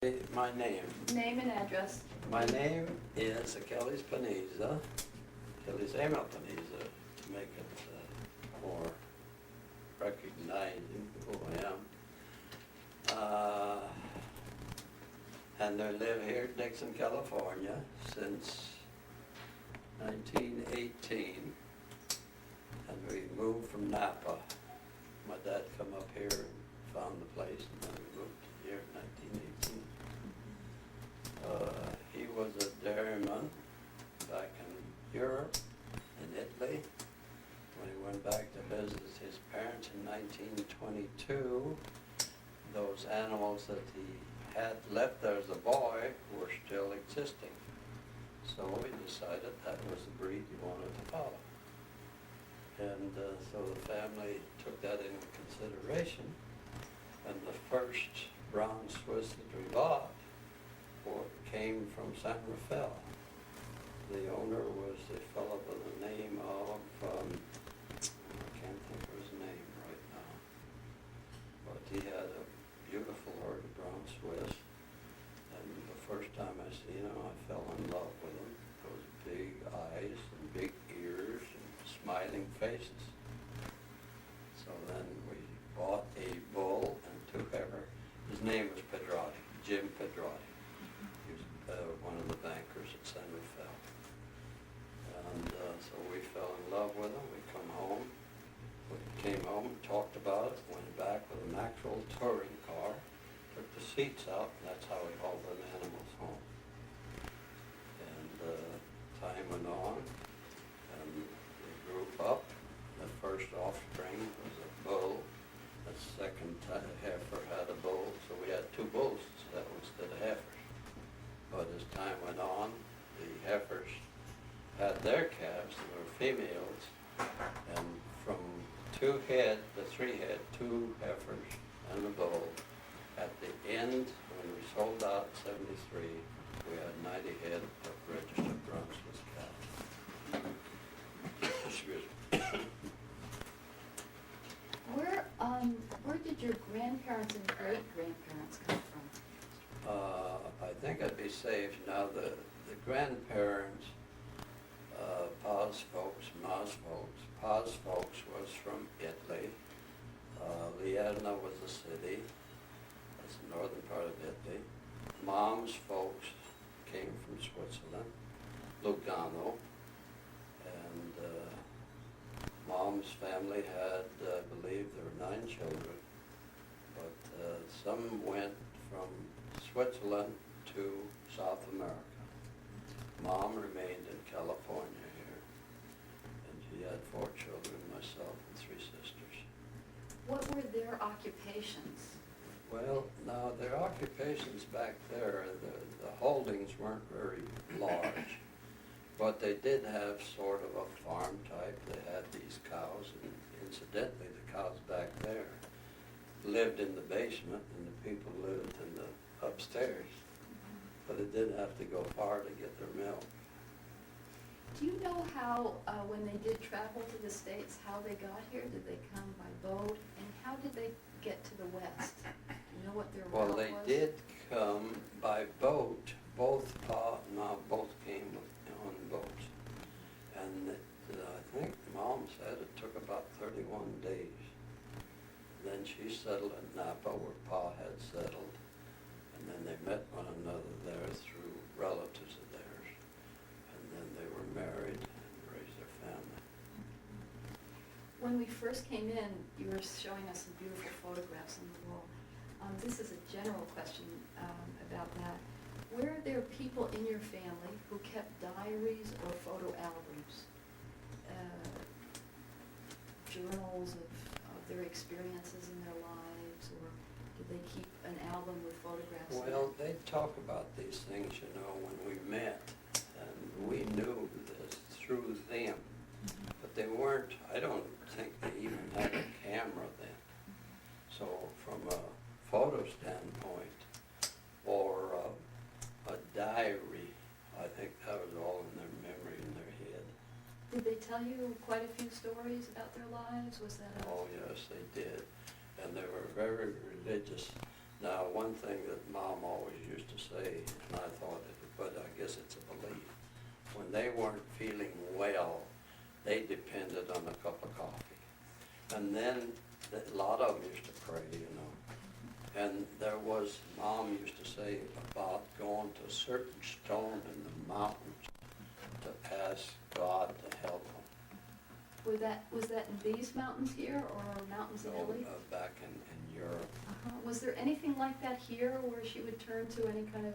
My name. Name and address. My name is Achilles Panizza, Achilles M Panizza, to make it more recognizing who I am. And I live here in Dixon, California since 1918. And we moved from Napa. My dad come up here and found the place, and then we moved here in 1918. He was a dairyman back in Europe, in Italy. When he went back to visit his parents in 1922, those animals that he had left there as a boy were still existing. So we decided that was the breed he wanted to follow. And so the family took that into consideration. And the first brown Swiss that we bought came from San Rafael. The owner was a fellow by the name of, I can't think of his name right now, but he had a beautiful herd of brown Swiss. And the first time I seen him, I fell in love with him. Those big eyes and big ears and smiling faces. So then we bought a bull and two heifers. His name was Pedrotti, Jim Pedrotti. He was one of the bankers at San Rafael. And so we fell in love with him. We came home, talked about it, went back with an actual touring car, took the seats out, and that's how we hauled the animals home. And time went on, and they grew up. The first offspring was a bull. The second heifer had a bull, so we had two bulls instead of heifers. But as time went on, the heifers had their calves, they were females, and from two head to three head, two heifers and a bull. At the end, when we sold out in '73, we had 90 head of registered brown Swiss cows. Excuse me. Where did your grandparents and great-grandparents come from? I think I'd be safe now. The grandparents, Pa's folks, Ma's folks. Pa's folks was from Italy. Liena was a city. That's the northern part of Italy. Mom's folks came from Switzerland, Lugano. And Mom's family had, I believe, there were 9 children. But some went from Switzerland to South America. Mom remained in California here, and she had 4 children, myself and 3 sisters. What were their occupations? Well, now their occupations back there, the holdings weren't very large, but they did have sort of a farm type. They had these cows, and incidentally, the cows back there lived in the basement, and the people lived in the upstairs. But it didn't have to go far to get their milk. Do you know how, when they did travel to the States, how they got here? Did they come by boat? And how did they get to the West? Do you know what their route was? Well, they did come by boat. Both Pa and Ma both came on boats. And I think Mom said it took about 31 days. Then she settled in Napa where Pa had settled. And then they met one another there through relatives of theirs. And then they were married and raised their family. When we first came in, you were showing us some beautiful photographs on the wall. This is a general question about that. Were there people in your family who kept diaries or photo albums, journals of their experiences in their lives, or did they keep an album with photographs? Well, they talk about these things, you know, when we met, and we knew this through them. But they weren't, I don't think they even had a camera then. So from a photo standpoint, or a diary, I think that was all in their memory, in their head. Did they tell you quite a few stories about their lives? Was that Oh yes, they did. And they were very religious. Now, one thing that Mom always used to say, and I thought it, but I guess it's a belief, when they weren't feeling well, they depended on a cup of coffee. And then a lot of them used to pray, you know. And there was, Mom used to say about going to a certain stone in the mountains to ask God to help them. Was that in these mountains here or mountains in Italy? Back in Europe. Uh-huh. Was there anything like that here where she would turn to any kind of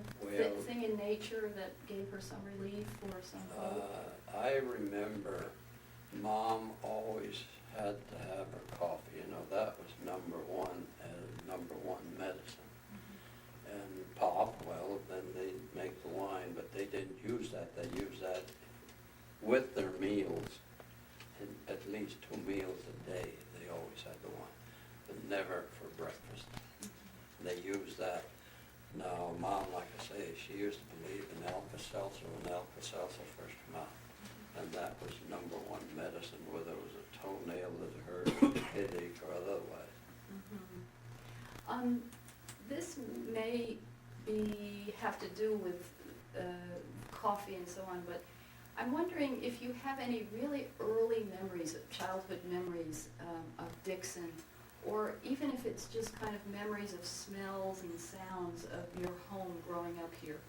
thing in nature that gave her some relief or some hope? I remember Mom always had to have her coffee. You know, that was number one medicine. Mm-hmm. And Pop, well, then they'd make the wine, but they didn't use that. They used that with their meals. And at least 2 meals a day, they always had the wine, but never for breakfast. They used that. Now, Mom, like I say, she used to believe in Alka-Seltzer when Alka-Seltzer first came out. And that was number one medicine, whether it was a toenail that hurt, a headache, or otherwise. Mm-hmm. This may have to do with coffee and so on, but I'm wondering if you have any really early memories, childhood memories of Dixon, or even if it's just kind of memories of smells and sounds of your home growing up here.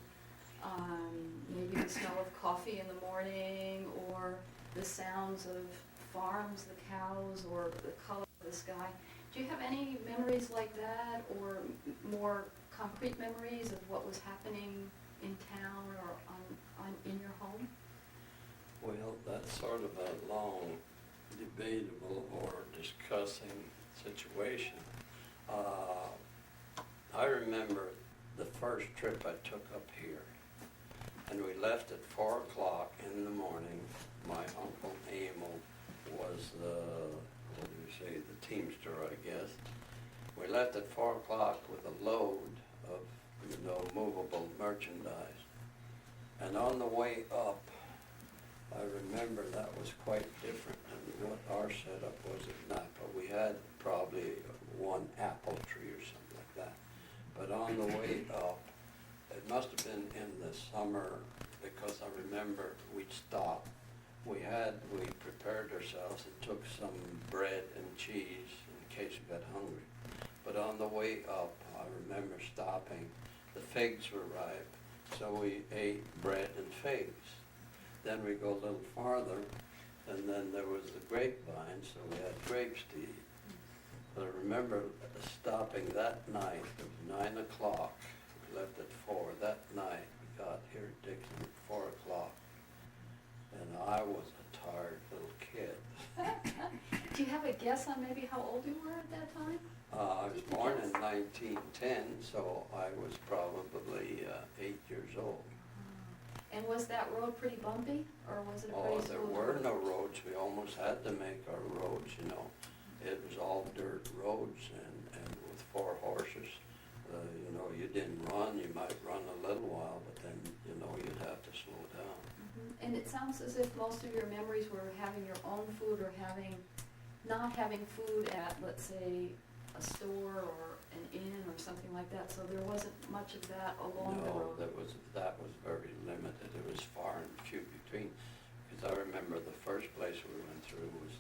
Maybe the smell of coffee in the morning, or the sounds of farms, the cows, or the color of the sky. Do you have any memories like that, or more concrete memories of what was happening in town or in your home? Well, that's sort of a long, debatable or discussing situation. I remember the first trip I took up here, and we left at 4 o'clock in the morning. My Uncle Emil was the teamster, I guess. We left at 4 o'clock with a load of, movable merchandise. And on the way up, I remember that was quite different than what our setup was at Napa. We had probably one apple tree or something like that. But on the way up, it must have been in the summer, because I remember we'd stop. We prepared ourselves and took some bread and cheese in case we got hungry. But on the way up, I remember stopping. The figs were ripe, so we ate bread and figs. Then we go a little farther, and then there was the grapevine, so we had grapes to eat. But I remember stopping that night. It was 9 o'clock. We left at 4. That night, we got here at Dixon at 4 o'clock. And I was a tired little kid. Do you have a guess on maybe how old you were at that time? I was born in 1910, so I was probably 8 years old. And was that road pretty bumpy, or was it a pretty smooth there were no roads. We almost had to make our roads, It was all dirt roads, and with 4 horses. You didn't run. You might run a little while, but then, you'd have to slow down. Mm-hmm. And it sounds as if most of your memories were having your own food, or not having food at, let's say, a store or an inn or something like that. So there wasn't much of that along the road. No, that was very limited. It was far and few between. Because I remember the first place we went through was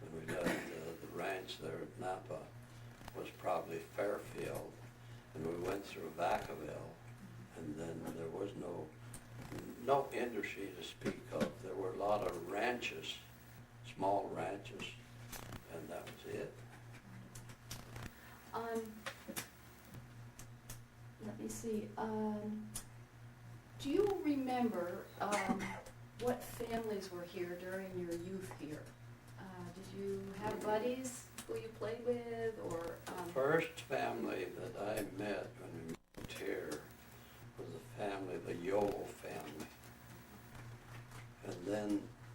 when we left the ranch there at Napa, was probably Fairfield. And we went through Vacaville, and then there was no industry to speak of. There were a lot of ranches, small ranches, and that was it. Let me see. Do you remember what families were here during your youth here? Did you have buddies who you played with, or? The first family that I met when we moved here was the family, the Yole family. And then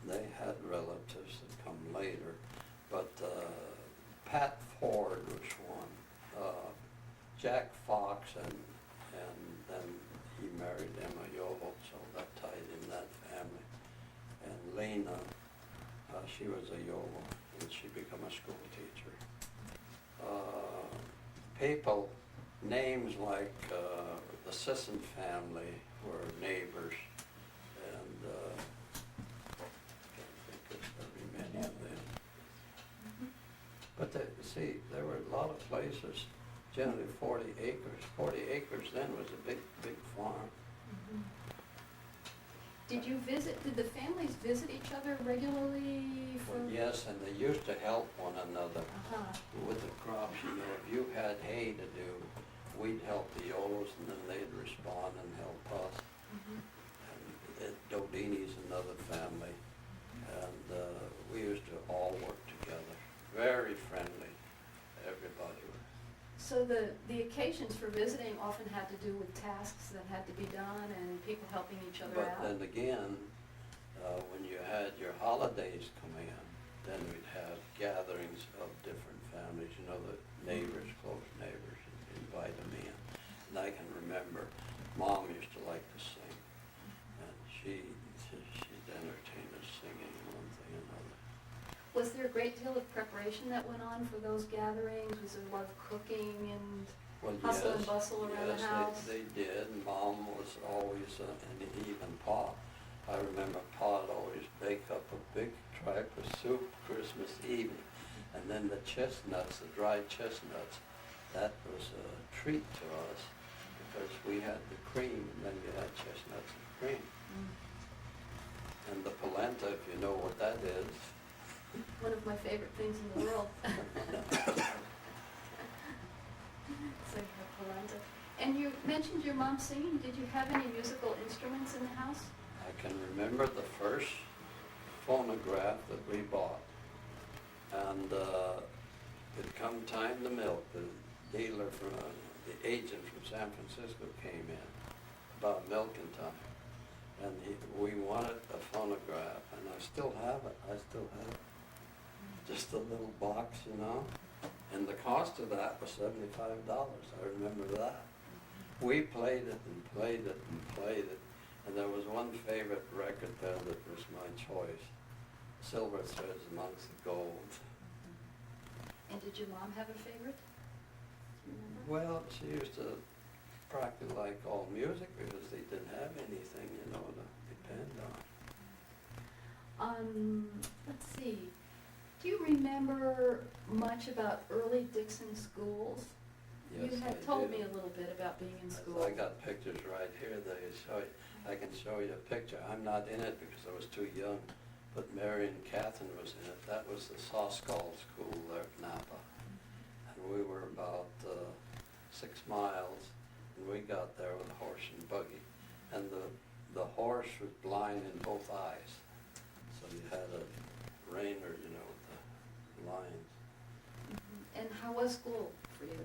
they had relatives that come later, but Pat Ford was one. Jack Fox, and then he married Emma Yole, so that tied in that family. And Lena, she was a Yole, and she became a school teacher. People names like the Sisson family were neighbors, and can't think of very many of them. But see, there were a lot of places, generally 40 acres. 40 acres then was a big, big farm. Did the families visit each other regularly for? Well, yes, and they used to help one another Uh-huh. with the crops. You know, if you had hay to do, we'd help the O's, and then they'd respond and help us. And Dodini's another family, and we used to all work together. Very friendly, everybody was. So the occasions for visiting often had to do with tasks that had to be done and people helping each other But out? then again, when you had your holidays come in, then we'd have gatherings of different families, you know, the neighbors, close neighbors, and invite them in. And I can remember, Mom used to like to sing, and she'd entertain us singing one thing and another. Was there a great deal of preparation that went on for those gatherings? Was there a lot of cooking and Well, hustle and yes, bustle around the yes, house? they did. Mom was always, and even Pa. I remember Pa'd always bake up a big tripe of soup Christmas Eve, and then the chestnuts, the dried chestnuts, that was a treat to us because we had the cream, and then you had chestnuts and cream. And the polenta, if you know what that is. One of my favorite things in the world. It's like a polenta. And you mentioned your mom singing. Did you have any musical instruments in the house? I can remember the first phonograph that we bought, and it come time to milk. The dealer from, the agent from San Francisco came in about milking time, and we wanted a phonograph, and I still have it. Just a little box, you know, and the cost of that was $75. I remember that. We played it and played it and played it. And there was one favorite record there that was my choice, Silver Threads Amongst the Gold. And did your mom have a favorite? Do you remember? Well, she used to practically like all music because they didn't have anything, you know, to depend on. Let's see. Do you remember much about early Dixon schools? Yes, You had I told do. me a little bit about being in school. I got pictures right here that I can show you a picture. I'm not in it because I was too young, but Marianne Catherine was in it. That was the Soscall School there at Napa. And we were about 6 miles, and we got there with a horse and buggy. And the horse was blind in both eyes. So you had a reiner, you know, with the lines. And how was school for you?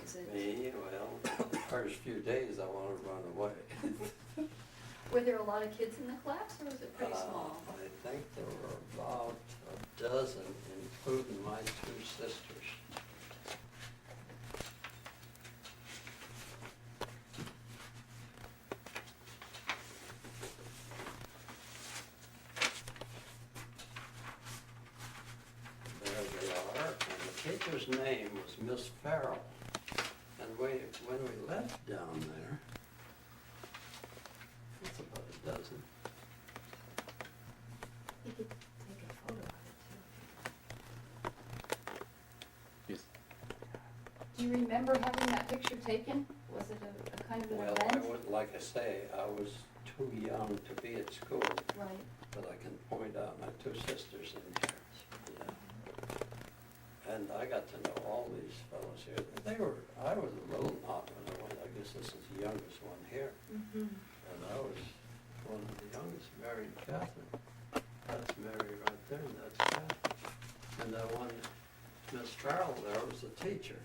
Was it? Me, well, the first few days I wanted to run away. Were there a lot of kids in the class, or was it pretty small? I think there were about a dozen, including my 2 sisters. There they are, and the teacher's name was Miss Ferrell. And when we left down there, it's about a dozen. You could take a photo of it Yes. too. Do you remember having that picture taken? Was it a kind of an Well, event? like I say, I was too young to be at school, Right. but I can point out my 2 sisters in here. Yeah. And I got to know all these fellows here. I was a little knot when I went. I guess this is the youngest one here. And I was one of the youngest, Mary and Catherine. That's Mary right there, and that's Catherine. And that one, Miss Ferrell there was a teacher.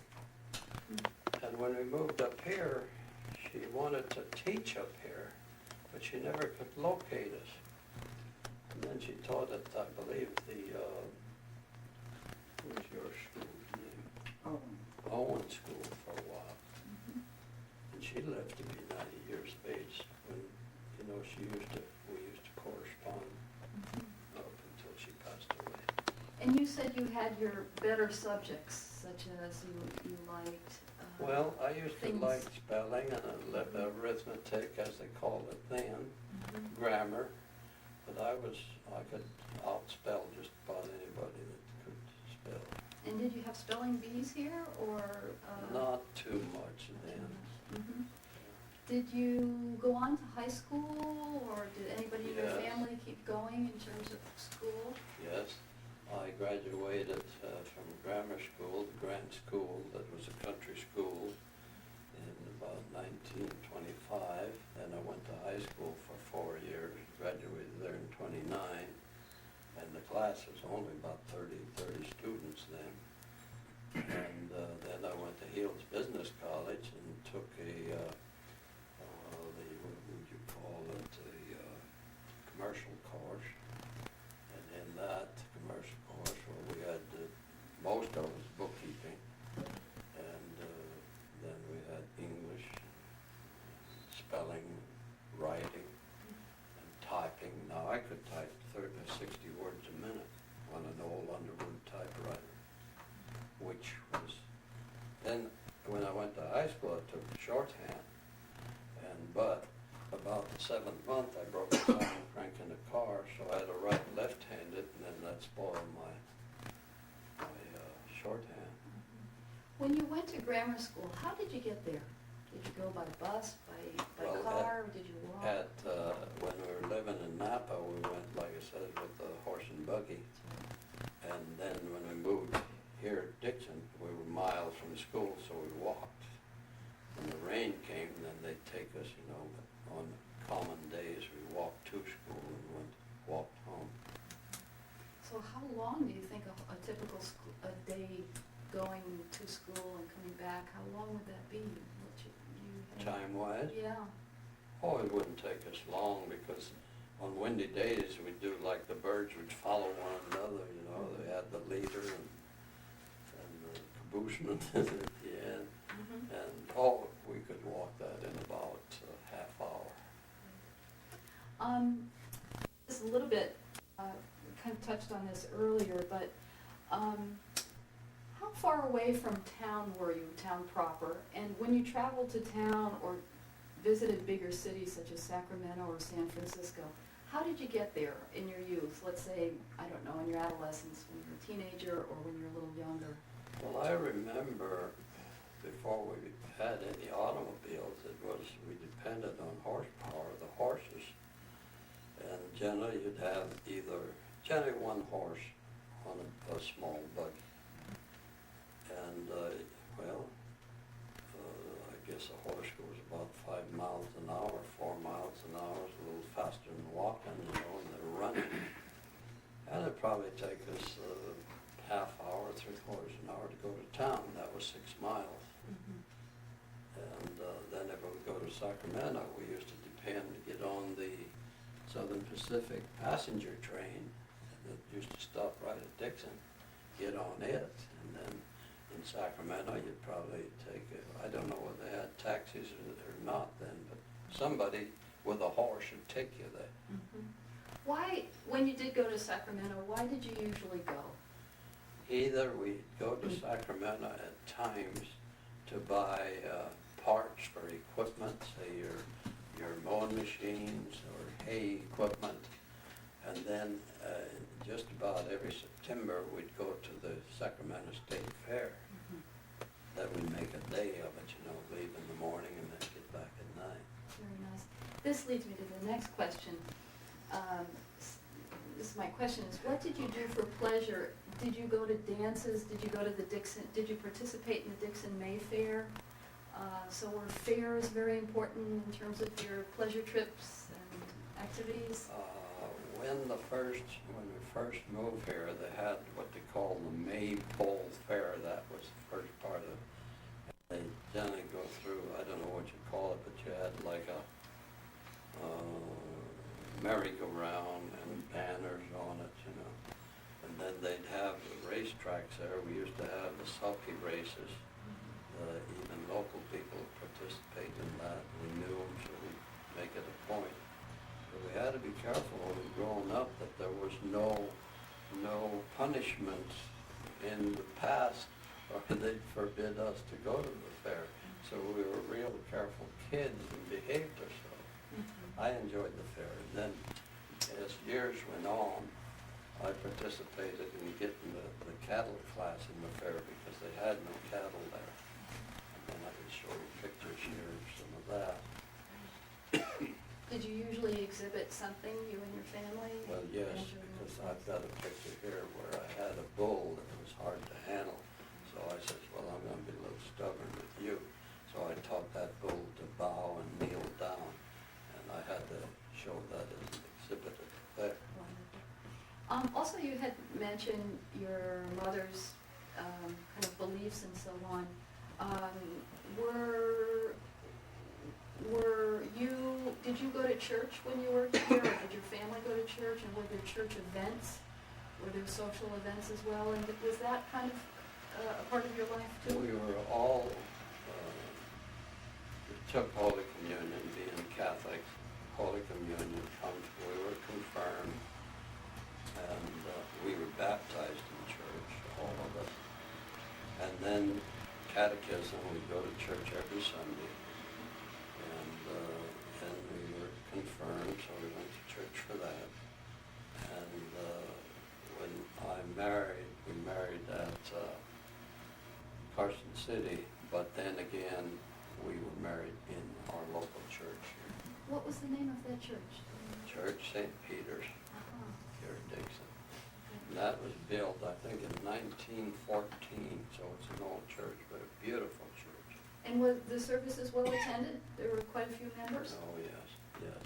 And when we moved up here, she wanted to teach up here, but she never could locate us. And then she taught at, I believe, what's your school's name? Owen School for a while. And she lived to be 90 years of age when, you know, we used to correspond up until she passed away. And you said you had your better subjects, such as you liked Well, I used to things. like spelling and arithmetic, as they called it then, Mhm. grammar, but I could outspell just about anybody that could spell. And did you have spelling bees here, or? Not too much then. Mhm. Did you go on to high school, or did anybody in your Yes. family keep going in terms of school? Yes, I graduated from grammar school, the Grant School, that was a country school, in about 1925. Then I went to high school for 4 years, graduated there in 29, and the class was only about 30 students then. And then I went to Heald's Business College and took what would you call it, commercial course. And in that commercial course, where we had, most of it was bookkeeping, and then we had English, spelling, writing, and typing. Now, I could type 30 to 60 words a minute on an old Underwood typewriter, which was, then when I went to high school, I took shorthand, but about the 7th month, I broke the time cranking the car, so I had to write left-handed, and then that spoiled my shorthand. When you went to grammar school, how did you get there? Did you go by bus, by Well, car, or did you walk? When we were living in Napa, we went, like I said, with the horse and buggy. And then when we moved here at Dixon, we were miles from the school, so we walked. When the rain came, then they'd take us, on common days, we walked to school and walked home. So how long do you think a typical a day going to school and coming back, how long would that be? Time-wise? Yeah. Oh, it wouldn't take us long, because on windy days, we'd do like the birds would follow one another, they had the leader and the caboosement at the end. Mhm. And we could walk that in about a half hour. Just a little bit, we kind of touched on this earlier, but how far away from town were you, town proper? And when you traveled to town or visited bigger cities such as Sacramento or San Francisco, how did you get there in your youth? Let's say, I don't know, in your adolescence, when you were a teenager or when you were a little younger. Well, I remember before we had any automobiles, we depended on horsepower, the horses. And generally you'd have generally one horse on a small buggy. And, I guess a horse goes about 5 miles an hour, 4 miles an hour, it's a little faster than walking, and they're running. And it'd probably take us half hour, 3/4 an hour to go to town. That was 6 miles. Mm-hmm. And then if we would go to Sacramento, we used to depend to get on the Southern Pacific passenger train that used to stop right at Dixon, get on it, and then in Sacramento, you'd probably take I don't know whether they had taxis or not then, but somebody with a horse would take you there. Mm-hmm. Why, when you did go to Sacramento, why did you usually go? Either we'd go to Sacramento at times to buy parts for equipment, say your mowing machines or hay equipment, and then just about every September we'd go to the Sacramento State Fair. Mm-hmm. That would make a day of it, leave in the morning and then get back at night. Very nice. This leads me to the next question. My question is, what did you do for pleasure? Did you go to dances? Did you go to the Dixon? Did you participate in the Dixon May Fair? So were fairs very important in terms of your pleasure trips and activities? When we first moved here, they had what they call the May Pole Fair. That was the first part of it. They generally go through, I don't know what you call it, but you had like a merry-go-round and banners on it, And then they'd have the racetracks there. We used to have the sulky races. Even local people participate in that. We knew them, so we'd make it a point. But we had to be careful when we were growing up that there was no punishment in the past or they'd forbid us to go to the fair. So we were real careful kids and behaved ourselves. I enjoyed the fair. And then as years went on, I participated in getting the cattle class in the fair because they had no cattle there. And I can show you pictures here of some of that. Did you usually exhibit something, you and your family? Well, yes, because I've got a picture here where I had a bull that was hard to handle. So I said, well, I'm going to be a little stubborn with you. So I taught that bull to bow and kneel down. And I had to show that as an exhibit at the fair. Also, you had mentioned your mother's kind of beliefs and so on. Did you go to church when you were here, or did your family go to church, and were there church events? Were there social events as well, and was that kind of a part of your life too? We were all, we took Holy Communion, being Catholics, Holy Communion, we were confirmed, and we were baptized in church, all of us. And then catechism, we'd go to church every Sunday. And we were confirmed, so we went to church for that. And when I married, we married at Carson City, but then again, we were married in our local church here. What was the name of that church? Church St. Peter's, here in Dixon. And that was built, I think, in 1914, so it's an old church, but a beautiful church. And were the services well attended? There were quite a few members? Oh, yes, yes.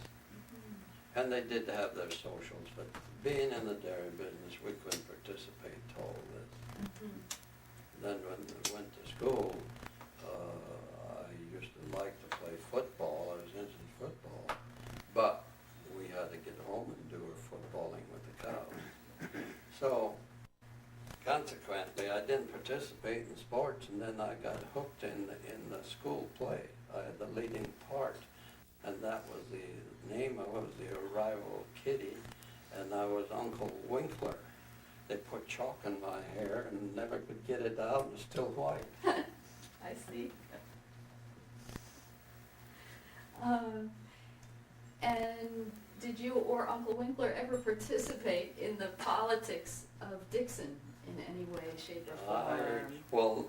And they did have their socials, but being in the dairy business, we couldn't participate in all of this. Then when I went to school, I used to like to play football. I was into football, but we had to get home and do our footballing with the cows. So consequently, I didn't participate in sports, and then I got hooked in the school play. I had the leading part, and that was the name. I was the arrival Kitty, and I was Uncle Winkler. They put chalk in my hair and never could get it out, and it's still white. I see. And did you or Uncle Winkler ever participate in the politics of Dixon in any way, shape, or form? Well,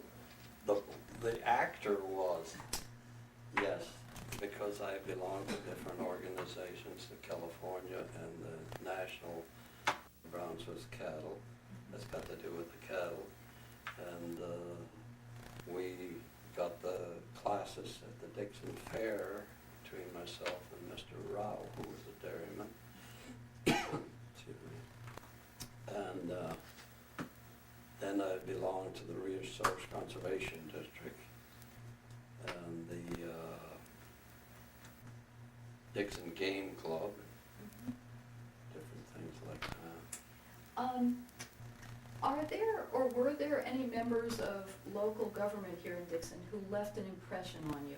the actor was, yes, because I belong to different organizations, the California and the National Brownsville Cattle. That's got to do with the cattle. And we got the classes at the Dixon Fair between myself and Mr. Rao, who was a dairyman. Excuse me. And then I belonged to the Resource Conservation District and the Dixon Game Club, different things like that. Are there or were there any members of local government here in Dixon who left an impression on you?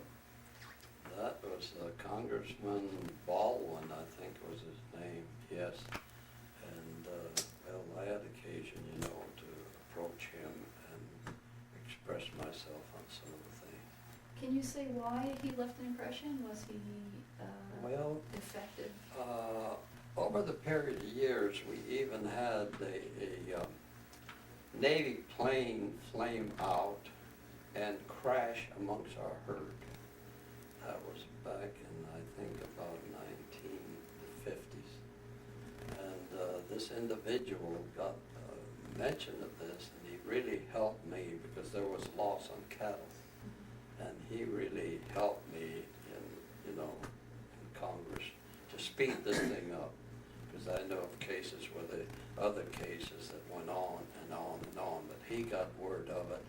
That was Congressman Baldwin, I think was his name, yes. And, well, I had occasion, to approach him and express myself on some of the things. Can you say why he left an impression? Was he Well, effective? Over the period of years, we even had a Navy plane flame out and crash amongst our herd. That was back in, I think, about 1950s. And this individual got mention of this, and he really helped me because there was loss on cattle. And he really helped me in Congress to speed this thing up. Because I know of cases where the other cases that went on and on and on, but he got word of it,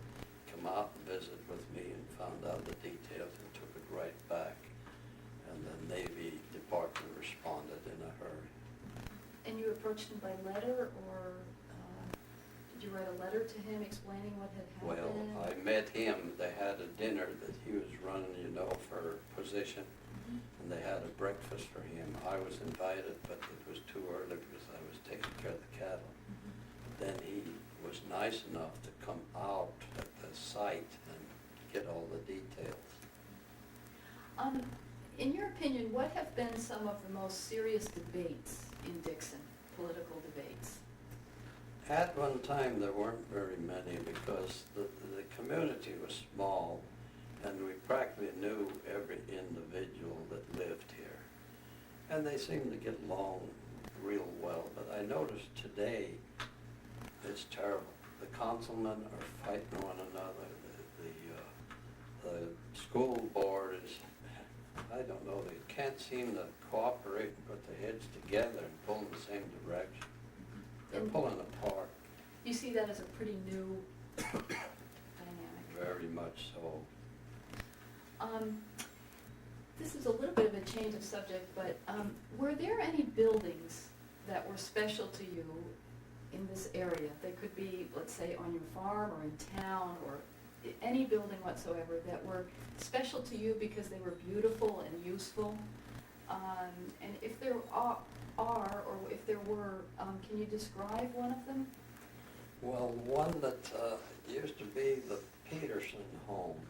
come out and visit with me and found out the details and took it right back. And the Navy Department responded in a hurry. And you approached him by letter, or did you write a letter to him explaining what had happened? Well, I met him. They had a dinner that he was running, for position. And they had a breakfast for him. I was invited, but it was too early because I was taking care of the cattle. Then he was nice enough to come out at the the site and get all the details. In your opinion, what have been some of the most serious debates in Dixon, political debates? At one time, there weren't very many because the community was small and we practically knew every individual that lived here. And they seemed to get along real well, but I noticed today it's terrible. The councilmen are fighting one another. The school board is, I don't know, they can't seem to cooperate and put their heads together and pull in the same direction. They're pulling apart. You see that as a pretty new dynamic? Very much so. This is a little bit of a change of subject, but were there any buildings that were special to you in this area? They could be, let's say, on your farm or in town or any building whatsoever that were special to you because they were beautiful and useful? And if there are, or if there were, can you describe one of them? Well, one that used to be the Peterson home.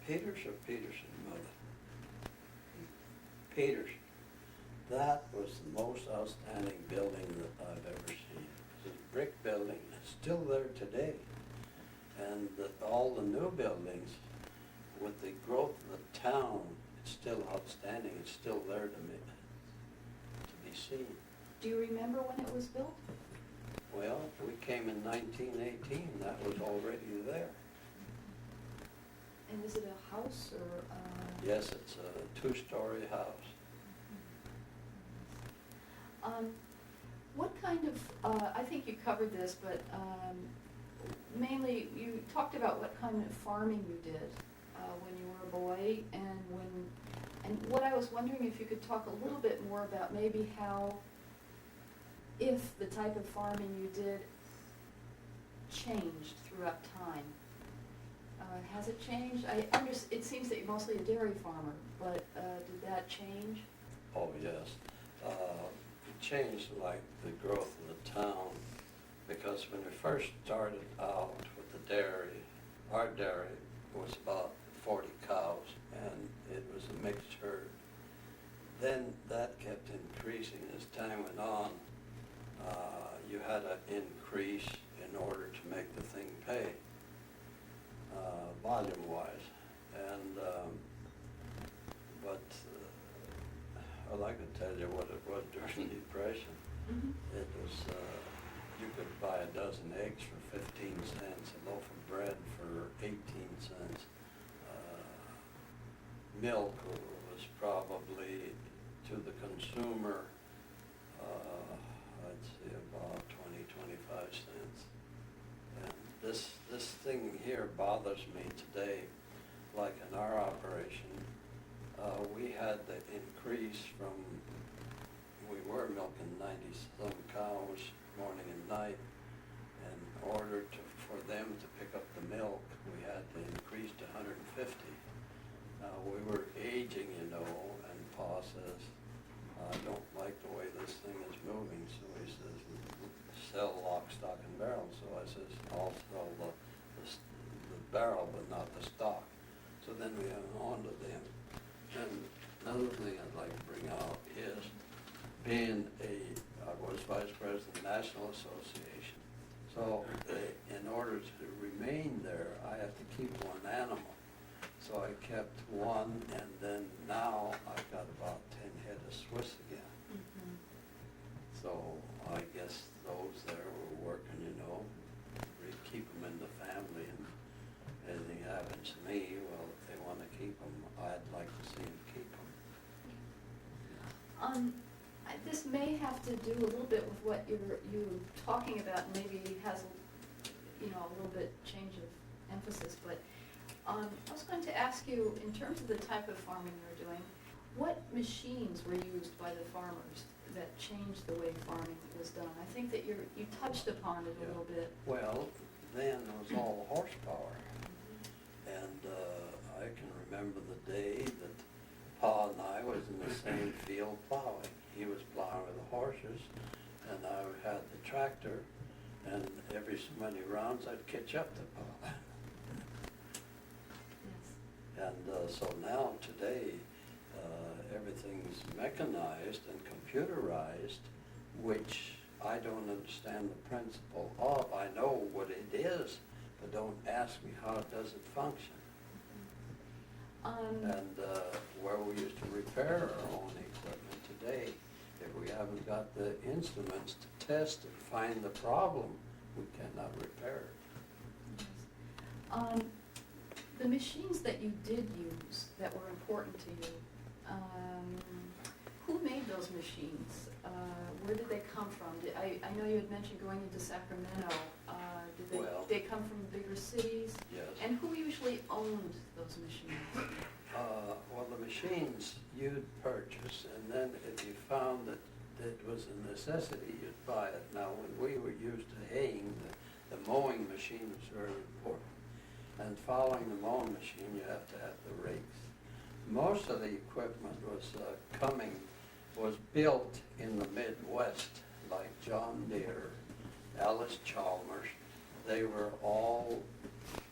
Peters or Peterson, mother? Peters. That was the most outstanding building that I've ever seen. It's a brick building. It's still there today. And all the new buildings, with the growth of the town, it's still outstanding. It's still there to be seen. Do you remember when it was built? Well, we came in 1918. That was already there. And is it a house or? Yes, it's a two-story house. What kind of, I think you covered this, but mainly you talked about what kind of farming you did when you were a boy, and what I was wondering if you could talk a little bit more about maybe how, if the type of farming you did changed throughout time. Has it changed? It seems that you're mostly a dairy farmer, but did that change? Oh, yes. It changed like the growth of the town, because when we first started out with the dairy, our dairy was about 40 cows, and it was a mixed herd. Then that kept increasing as time went on. You had to increase in order to make the thing pay, volume-wise. And well, I could tell you what it was during the Depression. Mm-hmm. It was, you could buy a dozen eggs for 15 cents, a loaf of bread for 18 cents. Milk was probably, to the consumer, I'd say about 20, 25 cents. And this thing here bothers me today. Like in our operation, we had to increase from, we were milking 90-some cows morning and night. And in order for them to pick up the milk, we had to increase to 150. We were aging, you know, and Pa says, I don't like the way this thing is moving, so he says, sell lock, stock, and barrel. So I says, I'll sell the barrel, but not the stock. So then we went on to them. And another thing I'd like to bring out is, I was vice president of the National Association. So in order to remain there, I have to keep one animal. So I kept one, and then now I've got about 10 head of Swiss again. Mm-hmm. So I guess those there were working, you know, we keep them in the family, and anything happens to me, well, if they want to keep them, I'd like to see them keep them. This may have to do a little bit with what you're talking about, and maybe has a little bit change of emphasis, but I was going to ask you, in terms of the type of farming you're doing, what machines were used by the farmers that changed the way farming was done? I think that you touched upon it a little bit. Well, then it was all horsepower. And I can remember the day that Pa and I was in the same field plowing. He was plowing with the horses, and I had the tractor, and every so many rounds I'd catch up to Pa. And so now, today, everything's mechanized and computerized, which I don't understand the principle of. I know what it is, but don't ask me how it does it function. And where we used to repair our own equipment today, if we haven't got the instruments to test and find the problem, we cannot repair it. The machines that you did use that were important to you, who made those machines? Where did they come from? I know you had mentioned going into Sacramento. Did they come from bigger cities? Yes. And who usually owned those machines? Well, the machines you'd purchase, and then if you found that it was a necessity, you'd buy it. Now, when we were used to haying, the mowing machine was very important. And following the mowing machine, you have to have the rakes. Most of the equipment was built in the Midwest, like John Deere, Alice Chalmers. They were all,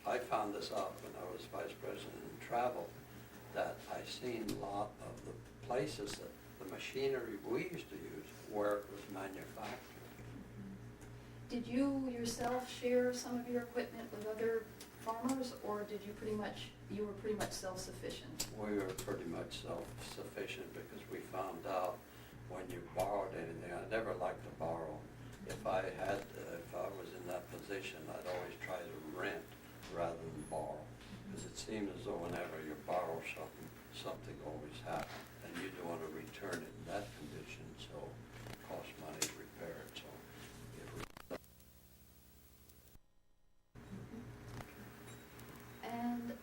I found this out when I was vice president in travel, that I seen a lot of the places that the machinery we used to use where it was manufactured. Did you yourself share some of your equipment with other farmers, or you were pretty much self-sufficient? We were pretty much self-sufficient because we found out when you borrowed anything, I never liked to borrow. If I was in that position, I'd always try to rent rather than borrow. Because it seemed as though whenever you borrow something always happens, and you don't want to return it in that condition, so it costs money to repair it. So if we And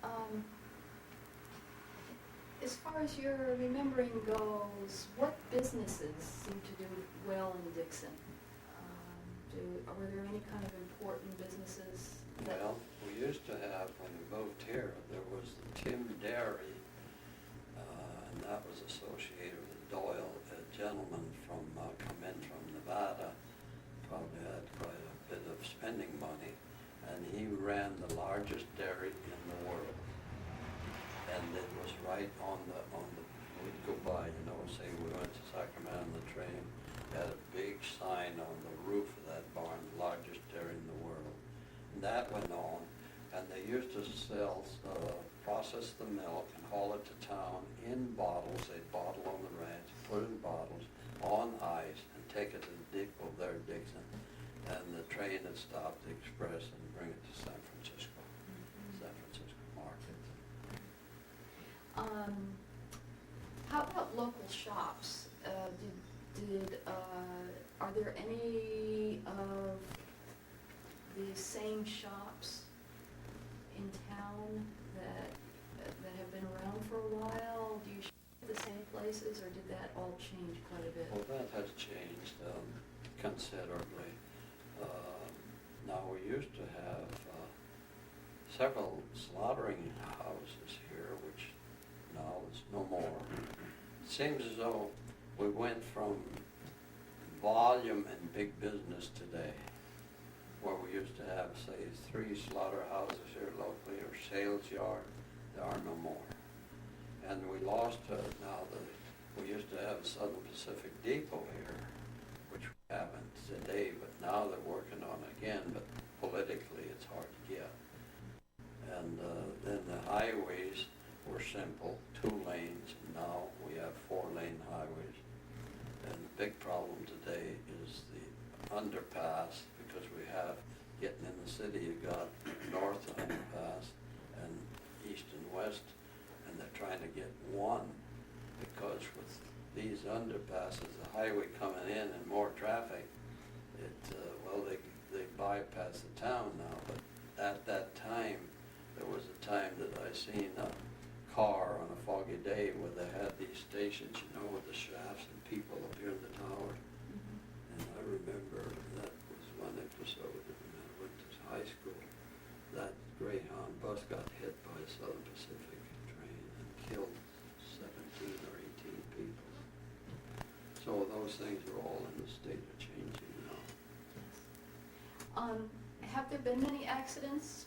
as far as your remembering goes, what businesses seem to do well in Dixon? Were there any kind of important businesses? Well, we used to have, when we moved here, there was the Tim Dairy, and that was associated with Doyle, a gentleman come in from Nevada, probably had quite a bit of spending money, and he ran the largest dairy in the world. And it was right on the we'd go by, say we went to Sacramento on the train, had a big sign on the roof of that barn, the largest dairy in the world. And that went on, and they used to process the milk and haul it to town in bottles. They'd bottle on the ranch, put it in bottles, on ice, and take it to the depot there at Dixon. And the train would stop the express and bring it to San Francisco market. How about local shops? Are there any of the same shops in town that have been around for a while? Do you shop at the same places, or did that all change quite a bit? Well, that has changed considerably. Now, we used to have several slaughtering houses here, which now is no more. It seems as though we went from volume and big business today, where we used to have, say, 3 slaughterhouses here locally or sales yard. There are no more. And we lost now we used to have a Southern Pacific Depot here, which we haven't today, but now they're working on it again, but politically it's hard to get. And then the highways were simple, 2 lanes, and now we have 4-lane highways. And the big problem today is the underpass, because we have, getting in the city, you got north underpass and east and west, and they're trying to get one, because with these underpasses, the highway coming in and more traffic, they bypass the town now, but at that time, there was a time that I seen a car on a foggy day where they had these stations, with the shafts and people up here in the tower. And I remember that was one episode when I went to high school. That Greyhound bus got hit by a Southern Pacific train and killed 17 or 18 people. So those things are all in the state of changing now. Have there been many accidents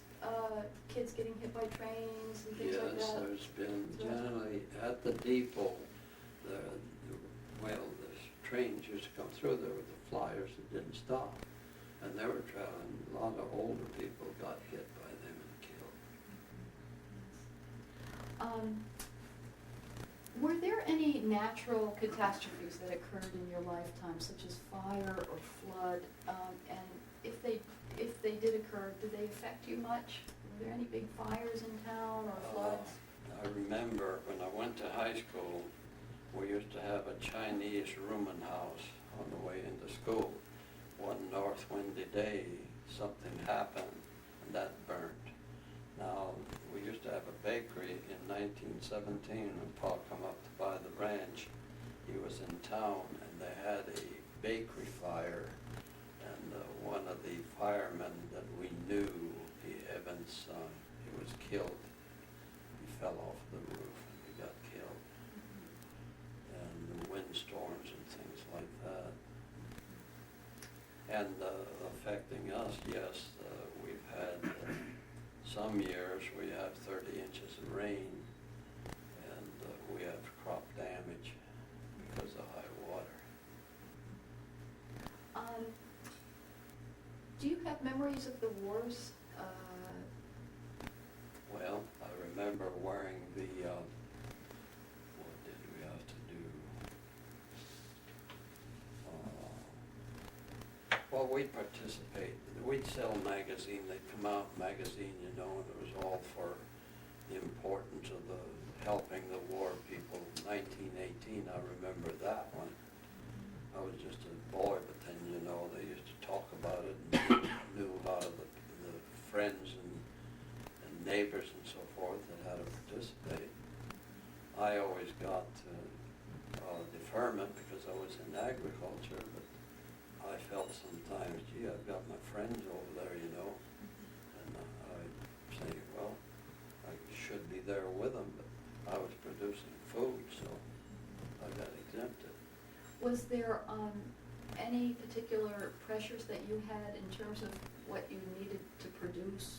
kids getting hit by trains and things like Yes, that? there's been So- generally at the depot, well, the trains used to come through there with the flyers that didn't stop. And they were traveling, a lot of older people got hit by them and killed. Were there any natural catastrophes that occurred in your lifetime, such as fire or flood? And if they did occur, did they affect you much? Were there any big fires in town or floods? I remember when I went to high school, we used to have a Chinese rooming house on the way into school. One north windy day, something happened and that burnt. Now, we used to have a bakery in 1917 when Paul come up to buy the ranch. He was in town and they had a bakery fire, and one of the firemen that we knew, the Evans son, he was killed. He fell off the roof and he got killed. And the windstorms and things like that. And affecting us, yes, we've had some years we have 30 inches of rain, and we have crop damage because of high water. Do you have memories of the wars? Well, I remember wearing the, what did we have to do? Well, we'd participate. We'd sell magazine. They'd come out magazine, you know, and it was all for the importance of the helping the war people. 1918, I remember that one. I was just a boy, but then, you know, they used to talk about it and knew a lot of the friends and neighbors and so forth that had to participate. I always got deferment because I was in agriculture, but I felt sometimes, gee, I've got my friends over there, you know, and I'd say, well, I should be there with them, but I was producing food, so I got exempted. Was there any particular pressures that you had in terms of what you needed to produce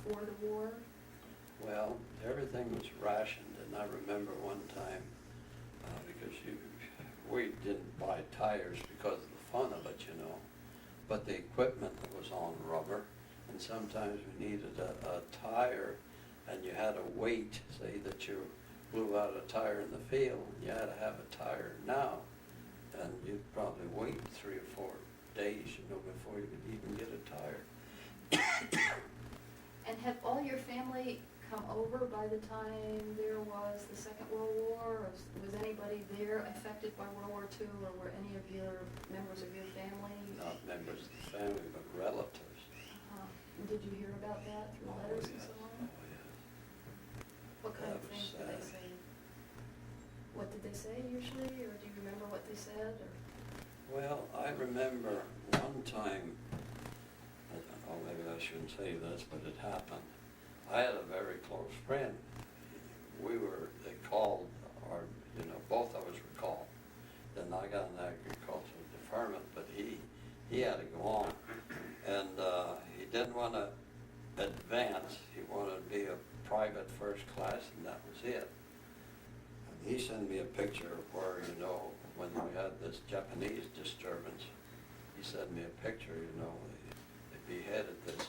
for the war? Well, everything was rationed, and I remember one time, because we didn't buy tires because of the fun of it, you know, but the equipment was on rubber, and sometimes we needed a tire, and you had to wait, say that you blew out a tire in the field, you had to have a tire now, and you'd probably wait 3 or 4 days, you know, before you could even get a tire. And had all your family come over by the time there was the Second World War? Or was anybody there affected by World War II, or were any of your members of your family? Not members of the family, but relatives. And did you hear about that through letters and so on? Oh, yes. What kind of That was things did they sad. say? What did they say usually, or do you remember what they said? Or? Well, I remember one time, I don't know, maybe I shouldn't say this, but it happened. I had a very close friend. They called, or, you know, both of us were called. Then I got an agricultural deferment, but he had to go on. And he didn't want to advance. He wanted to be a private first class, and that was it. And he sent me a picture of where, you know, when we had this Japanese disturbance, he sent me a picture, you know, they beheaded this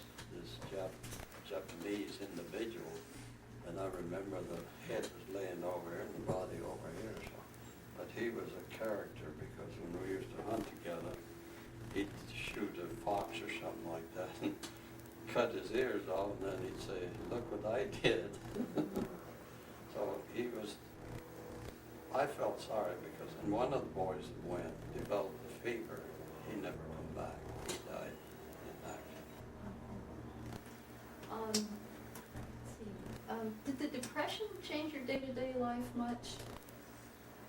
Japanese individual, and I remember the head was laying over here and the body over here. So, but he was a character, because when we used to hunt together, he'd shoot a fox or something like that and cut his ears off, and then he'd say, "Look what I did." So I felt sorry, because and one of the boys that went developed a fever. He never come back. He died in action. Let's see. Did the Depression change your day-to-day life much?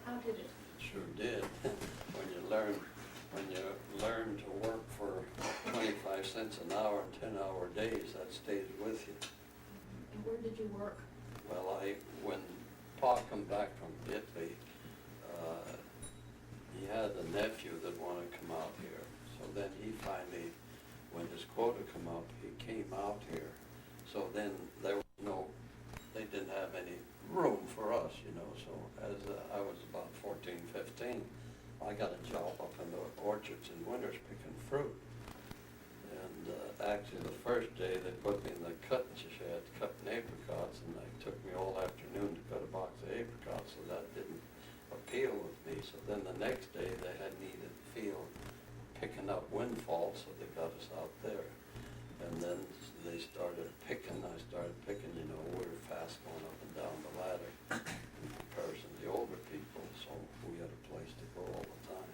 How did it? It sure did. When you learn to work for 25 cents an hour and 10-hour days, that stays with you. And where did you work? Well, when Pa come back from Italy, he had a nephew that wanted to come out here. So then he finally, when his quota come up, he came out here. So then there was they didn't have any room for us, you know. So as I was about 14, 15, I got a job up in the orchards in winters picking fruit. And actually the first day they put me in the cutting shed cutting apricots, and it took me all afternoon to cut a box of apricots, so that didn't appeal with me. So then the next day they had needed field picking up windfall, so they got us out there. And then they started picking, I started picking, you know, we were fast going up and down the ladder in comparison to the older people, so we had a place to go all the time.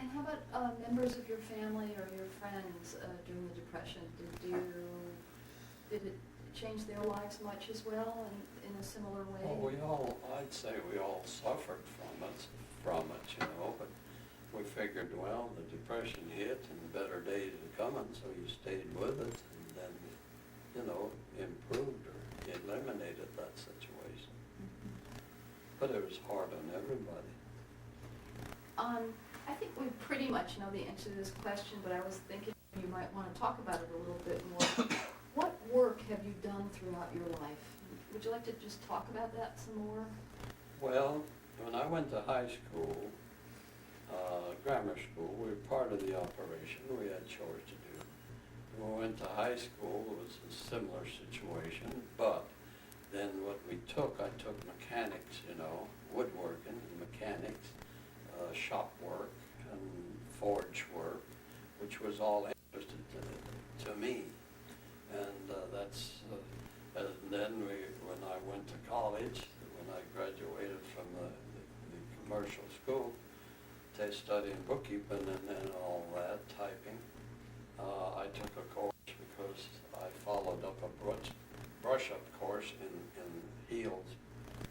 And how about members of your family or your friends during the Depression? Did it change their lives much as well in a similar way? Well, I'd say we all suffered from it, you know, but we figured, well, the Depression hit and better days are coming, so you stayed with it and then, you know, improved or eliminated that situation. But it was hard on everybody. I think we pretty much know the answer to this question, but I was thinking you might want to talk about it a little bit more. What work have you done throughout your life? Would you like to just talk about that some more? Well, when I went to high school, grammar school, we were part of the operation. We had chores to do. When we went to high school, it was a similar situation, but then what we took, I took mechanics, you know, woodworking, mechanics, shop work, and forge work, which was all interesting to me. And and then when I went to college, when I graduated from the commercial school, studying bookkeeping and all that, typing. I took a course because I followed up a brush-up course in Heald's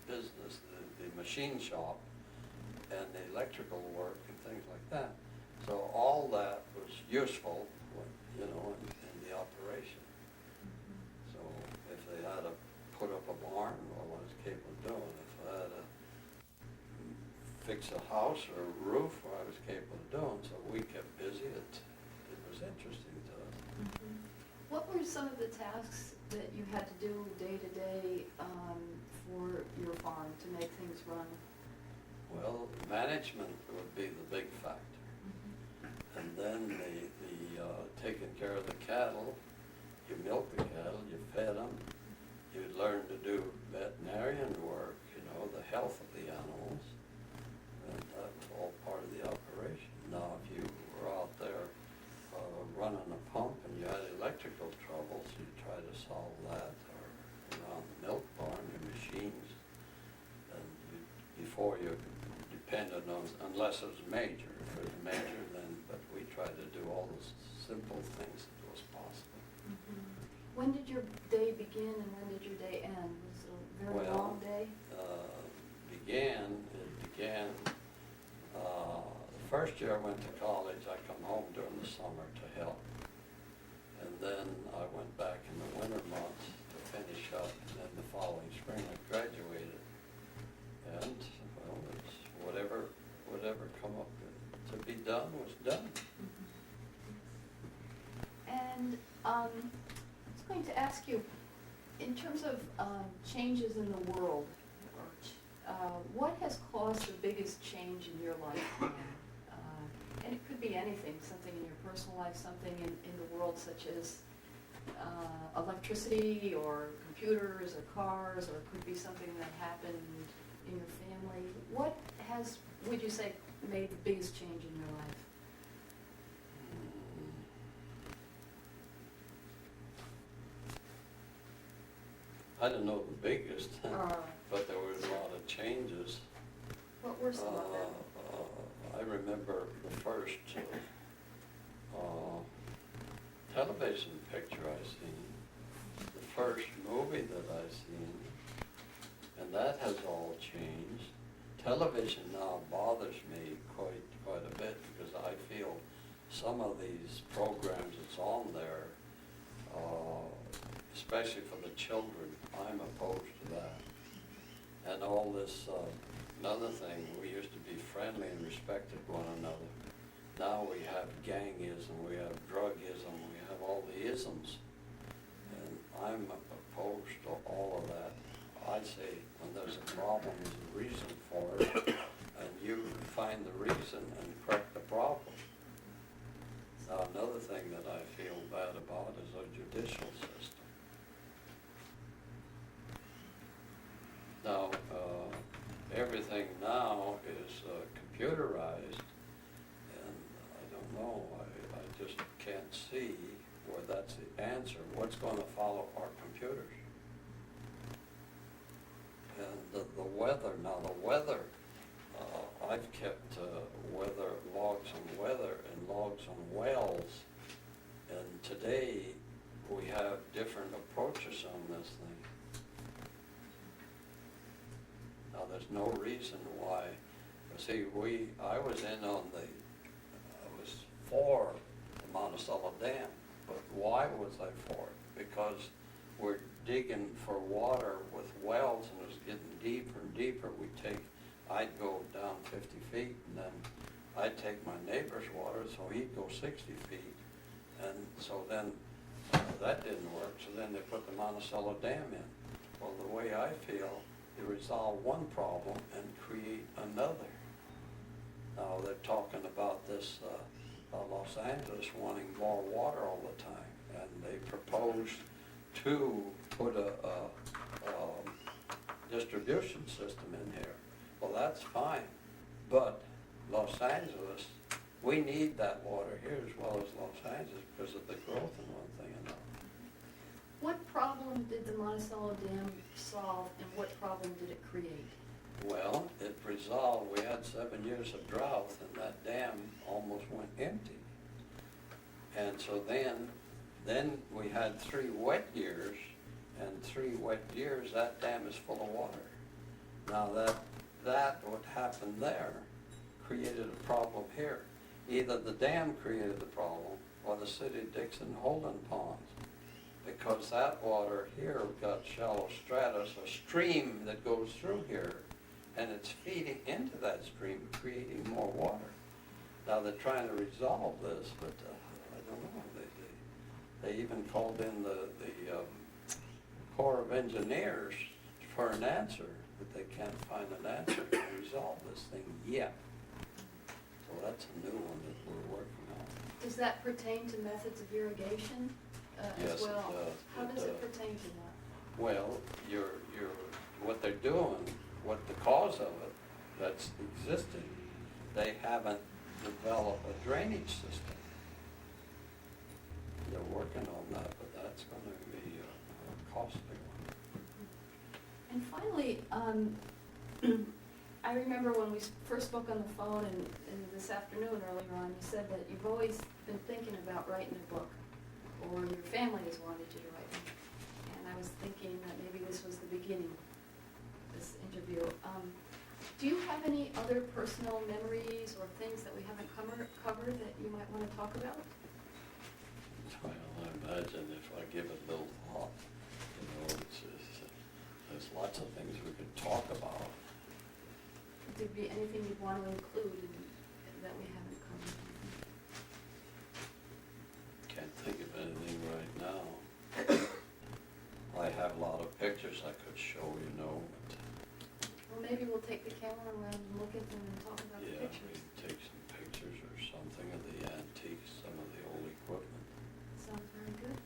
business, the machine shop, and the electrical work and things like that. So all that was useful, you know, in the operation. So if they had to put up a barn, well, I was capable of doing it. If I had to fix a house or a roof, I was capable of doing. So we kept busy. It was interesting to us. What were some of the tasks that you had to do day to day for your farm to make things run? Well, management would be the big factor. And then the taking care of the cattle. You milk the cattle, you fed them. You learn to do veterinarian work, you know, the health of the animals. And that was all part of the operation. Now, if you were out there running a pump and you had electrical troubles, you try to solve that, or around the milk barn, your machines. And before you depended on, unless it was major. If it was major, then, but we tried to do all those simple things that was possible. When did your day begin and when did your day end? Was it a very long day? It began, the first year I went to college, I come home during the summer to help. And then I went back in the winter months to finish up, and then the following spring I graduated. And, well, it's whatever come up to be done was done. And I was going to ask you, in terms of changes in the world, what has caused the biggest change in your life? And it could be anything, something in your personal life, something in the world such as electricity or computers or cars, or it could be something that happened in your family. What has, would you say, made the biggest change in your life? I don't know the biggest, but there were a lot of changes. What were some of them? I remember the first television picture I seen, the first movie that I seen, and that has all changed. Television now bothers me quite a bit because I feel some of these programs that's on there, especially for the children, I'm opposed to that. And all this, another thing, we used to be friendly and respected one another. Now we have gangism, we have drugism, we have all the isms. And I'm opposed to all of that. I say when there's a problem, there's a reason for it, and you find the reason and correct the problem. Now, another thing that I feel bad about is our judicial system. Now, everything now is computerized, and I don't know, I just can't see where that's the answer. What's going to follow our computers? And the weather, now the weather, I've kept weather logs on weather and logs on wells, and today we have different approaches on this thing. Now there's no reason why, see, I was for the Monticello Dam, but why was I for it? Because we're digging for water with wells and it was getting deeper and deeper. I'd go down 50 feet and then I'd take my neighbor's water, so he'd go 60 feet. And so then that didn't work, so then they put the Monticello Dam in. Well, the way I feel, you resolve one problem and create another. Now they're talking about this, Los Angeles wanting more water all the time, and they proposed to put a distribution system in here. Well, that's fine, but Los Angeles, we need that water here as well as Los Angeles because of the growth and one thing and another. What problem did the Monticello Dam solve, and what problem did it create? Well, it resolved, we had 7 years of drought and that dam almost went empty. And so then we had 3 wet years, and 3 wet years, that dam is full of water. Now that what happened there created a problem here. Either the dam created the problem or the city of Dixon holding ponds. Because that water here got shallow stratus, a stream that goes through here, and it's feeding into that stream, creating more water. Now they're trying to resolve this, but I don't know. They even called in the Corps of Engineers for an answer, but they can't find an answer to resolve this thing yet. So that's a new one that we're working on. Does that pertain to methods of irrigation Yes, as well? it does. How does it pertain to that? Well, what they're doing, what the cause of it that's existing, they haven't developed a drainage system. They're working on that, but that's going to be a costly one. And finally, I remember when we first spoke on the phone and this afternoon earlier on, you said that you've always been thinking about writing a book, or your family has wanted you to write one. And I was thinking that maybe this was the beginning of this interview. Do you have any other personal memories or things that we haven't covered that you might want to talk about? Well, I imagine if I give it a little thought, there's lots of things we could talk about. Would there be anything you'd want to include that we haven't covered? Can't think of anything right now. I have a lot of pictures I could show, but Well, maybe we'll take the camera around and look at them and talk about the yeah, pictures. we take some pictures or something of the antiques, some of the old equipment. Sounds very good.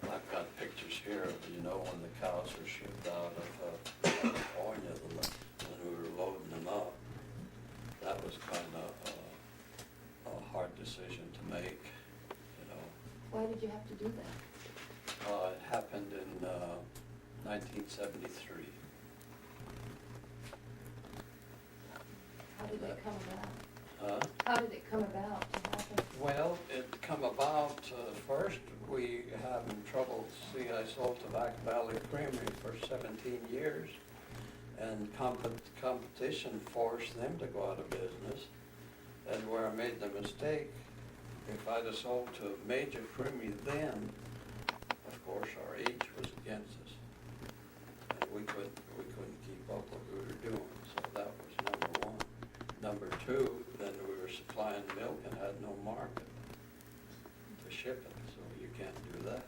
I've got pictures here of, when the cows were shipped out of California, when we were loading them up. That was kind of a hard decision to make, Why did you have to do that? It happened in 1973. How did it come about? Huh? How did it come about to happen? Well, it come about, first we having trouble. See, I sold Tobacco Valley Creamery for 17 years, and competition forced them to go out of business. And where I made the mistake, if I'd have sold to a major creamery then, of course, our age was against us. And we couldn't keep up what we were doing, so that was number one. Number two, then we were supplying milk and had no market to ship it, so you can't do that.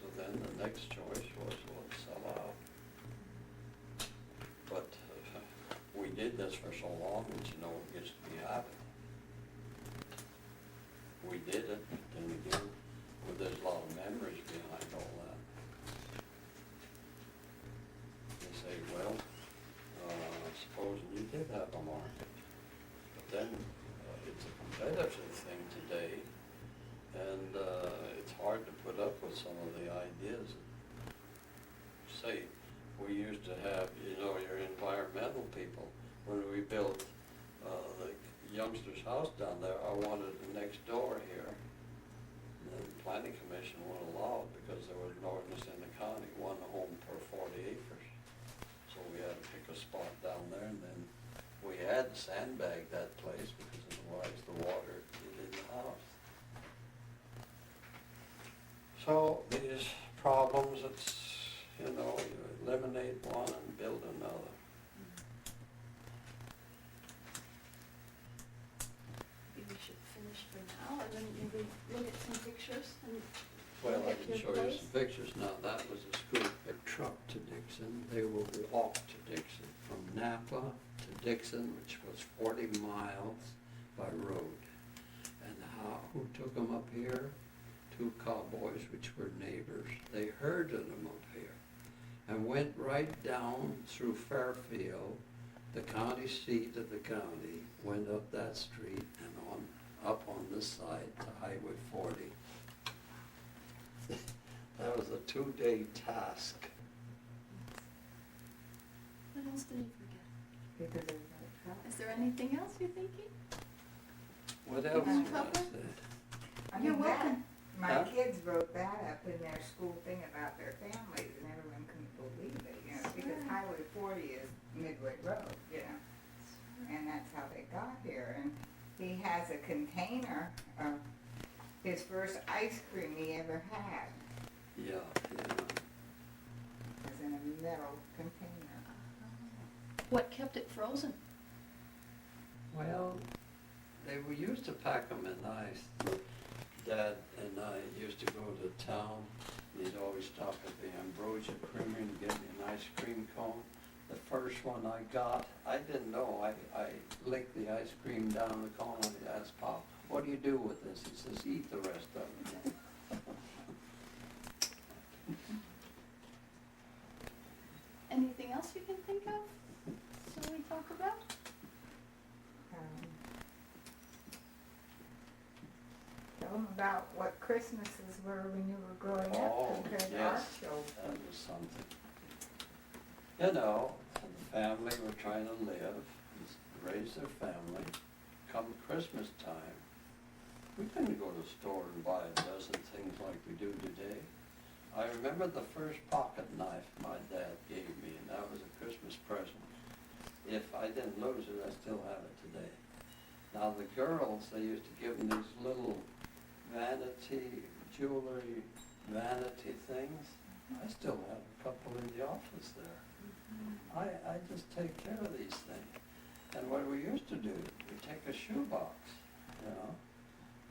So then the next choice was, well, sell out. But we did this for so long that you know it gets to be a habit. We did it, but then again, well, there's a lot of memories behind all that. They say, well, supposing you did have a market, but then it's a competitive thing today, and it's hard to put up with some of the ideas. Say, we used to have, you know, your environmental people. When we built the youngster's house down there, I wanted it next door here. And the planning commission wouldn't allow it because there was an ordinance in the county, one home per 40 acres. So we had to pick a spot down there, and then we had to sandbag that place because otherwise the water get in the house. So these problems, it's, you know, you eliminate one and build another. Maybe we should finish for now, and then maybe look at some pictures and Well, look I at can your show you place. some pictures now. That was a school truck to Dixon. They will walk to Dixon from Napa to Dixon, which was 40 miles by road. And who took them up here? Two cowboys, which were neighbors. They herded them up here and went right down through Fairfield, the county seat of the county, went up that street and up on this side to Highway 40. That was a 2-day task. What else did you forget? Because there's no trouble. Is there anything else you're thinking? What else Any was trouble? that? I You're mean, that- welcome. My Huh? kids wrote that up in their school thing about their families, and everyone couldn't believe it, you know, because Sure. Highway 40 is Midway Road, you know, and that's how they got here. And he has a container of his first ice cream he ever had Yeah. was in a metal container. What kept it frozen? Well, they were used to pack them in ice. Dad and I used to go to town, and he'd always stop at the Ambrosia Creamery and get me an ice cream cone. The first one I got, I didn't know, I licked the ice cream down the cone, and I asked Pop, what do you do with this? He says, eat the rest of it. Anything else you can think of? So we talk about? Tell them about what Christmases were when you were growing Oh, up compared to our yes. children. That was something. You know, the family were trying to live, raise their family. Come Christmas time, we couldn't go to the store and buy a dozen things like we do today. I remember the first pocket knife my dad gave me, and that was a Christmas present. If I didn't lose it, I still have it today. Now the girls, they used to give them these little jewelry vanity things. I still have a couple in the office there. I just take care of these things. And what we used to do, we take a shoebox, you know,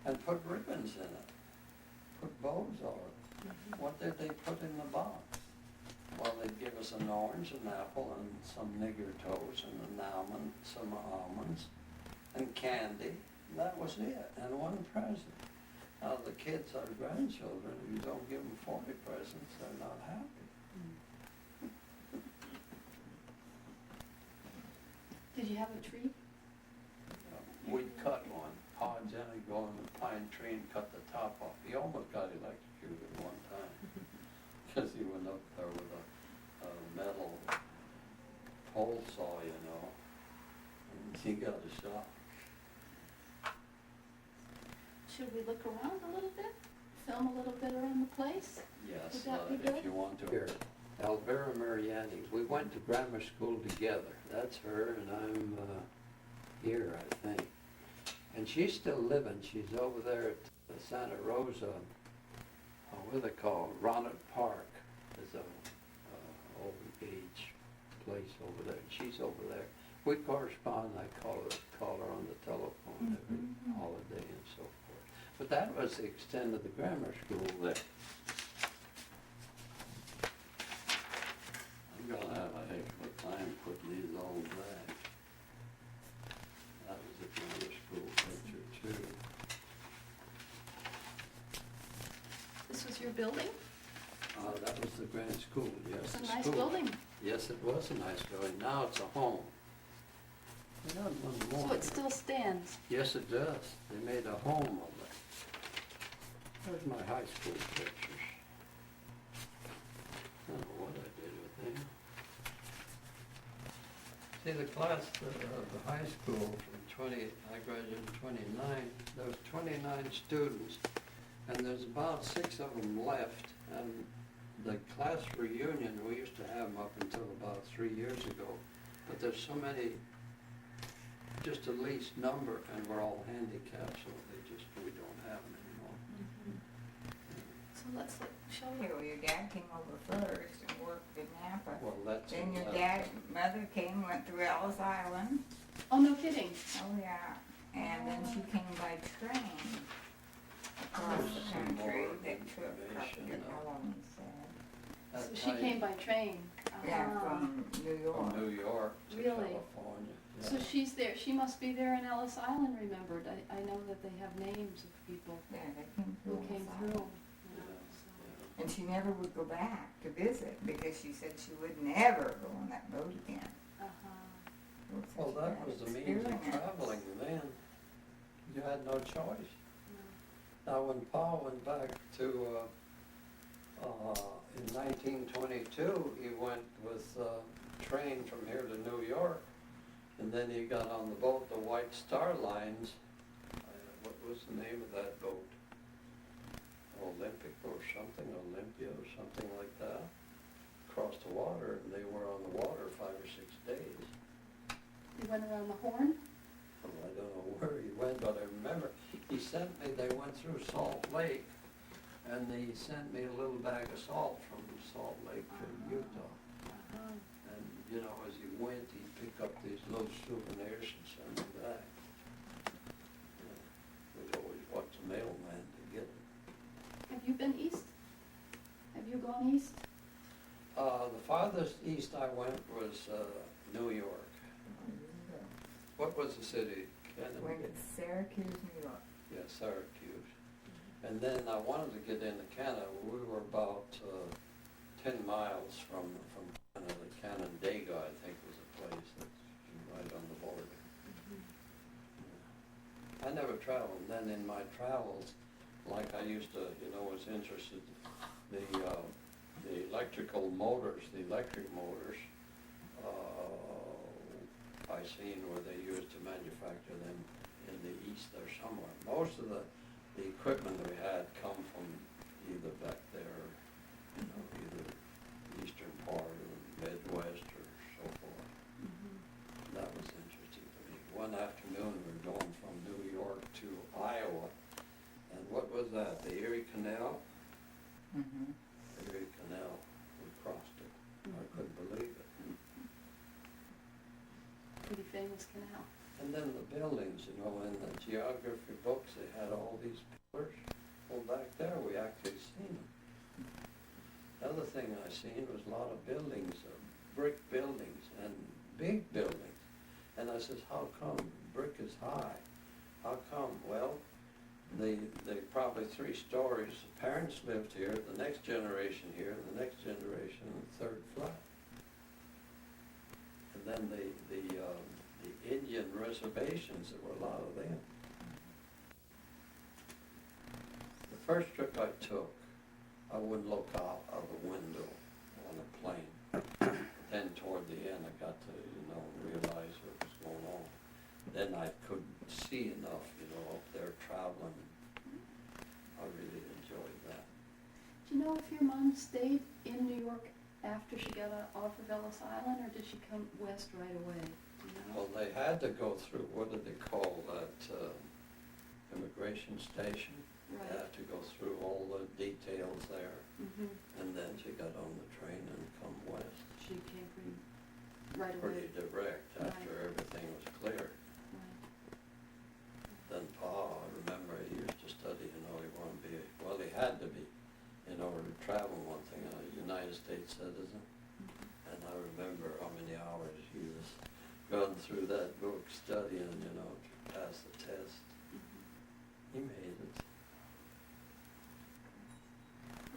and put ribbons in it, put bows on it. What did they put in the box? Well, they'd give us an orange, an apple, and some nigger toes, and an almond, some almonds, and candy. And that was it, and one present. Now the kids, our grandchildren, if you don't give them 40 presents, they're not happy. Did you have a tree? We'd cut one. Pa and Jenny go in the pine tree and cut the top off. He almost got electrocuted one time because he went up there with a metal pole saw, you know, and he got a shock. Should we look around a little bit? Film a little bit around the place? Yes, Would that be good? if you want to. Here, Elvira Marianne, we went to grammar school together. That's her, and I'm here, I think. And she's still living. She's over there at Santa Rosa, what do they call it? Ronnet Park. There's a old age place over there. She's over there. We correspond. I call her on the telephone every holiday and so forth. But that was the extent of the grammar school there. I'm gonna have a heck of a time putting these all back. That was the grammar school picture too. This was your building? That was the grand school, yes. It's a the nice school. building. Yes, it was a nice building. Now it's a home. They got one more. So it still stands. Yes, it does. They made a home of it. There's my high school pictures. I don't know what I did with them. See, the class of the high school from 20, I graduated in 29, there was 29 students, and there's about 6 of them left, and the class reunion, we used to have them up until about 3 years ago, but there's so many, just a least number, and we're all handicapped, so we don't have them anymore. So let's show you. Here, well, your dad came over first and worked in Napa. Well, that's. Then your mother came, went through Ellis Island. Oh, no kidding. Oh, yeah. And then she came by train across There's the some country more that took, I information, forget how long he said. So she came by train. Yeah, Ah. from New York. From New York to Really? California. Yeah. So she's there, she must be there in Ellis Island remembered. I know that they have names of people Yeah, they came who through came Ellis through. Island. you know, so. And she never would go back to visit because she said she would never go on that boat again. Uh-huh. It was such Well, a that bad was the means of experience. traveling then. You had no choice. No. Now, when Paul went back to, in 1922, he went with train from here to New York, and then he got on the boat, the White Star Lines. What was the name of that boat? Olympic or something, Olympia or something like that. Crossed the water, and they were on the water 5 or 6 days. You went around the Horn? Well, I don't know where he went, but I remember he sent me, they went through Salt Lake, and he sent me a little bag of salt from Salt Lake to Utah. Uh-huh. And, you know, as he went, he'd pick up these little souvenirs and send them back. Yeah. We'd always watch the mailman to get them. Have you been east? Have you gone east? The farthest east I went was New York. What was the city? Went to Syracuse, New York. Yeah, Syracuse. And then I wanted to get into Canada. We were about 10 miles from Canada. Canandaigua, I think, was a place that's right on the border. I never traveled. And then in my travels, like I used to, was interested, the electrical motors, the electric motors, I seen where they used to manufacture them in the east or somewhere. Most of the equipment we had come from either back there, either eastern part or Midwest or so forth. That was interesting to me. One afternoon we were going from New York to Iowa, and what was that, the Erie Canal? Mm-hmm. The Erie Canal, we crossed it. I couldn't believe it. Pretty famous canal. And then the buildings, in the geography books, they had all these pillars. Well, back there, we actually seen them. The other thing I seen was a lot of buildings, brick buildings and big buildings. And I says, how come brick is high? How come? Well, they probably 3 stories. The parents lived here, the next generation here, the next generation on the 3rd flat. And then the Indian reservations, there were a lot of them. The first trip I took, I wouldn't look out of the window on a plane. Then toward the end, I got to, realize what was going on. Then I couldn't see enough, up there traveling. I really enjoyed that. Do you know if your mom stayed in New York after she got off of Ellis Island, or did she come west right away? Do you know? Well, they had to go through, what did they call that, immigration station? They Right. had to go through all the details there, Mm-hmm. and then she got on the train and come west. She came right away. Pretty direct after Right. everything was clear. Right. Then Pa, I remember he used to study States citizen. And I remember how many hours he was going through that book studying, you know, to pass the test. He made it.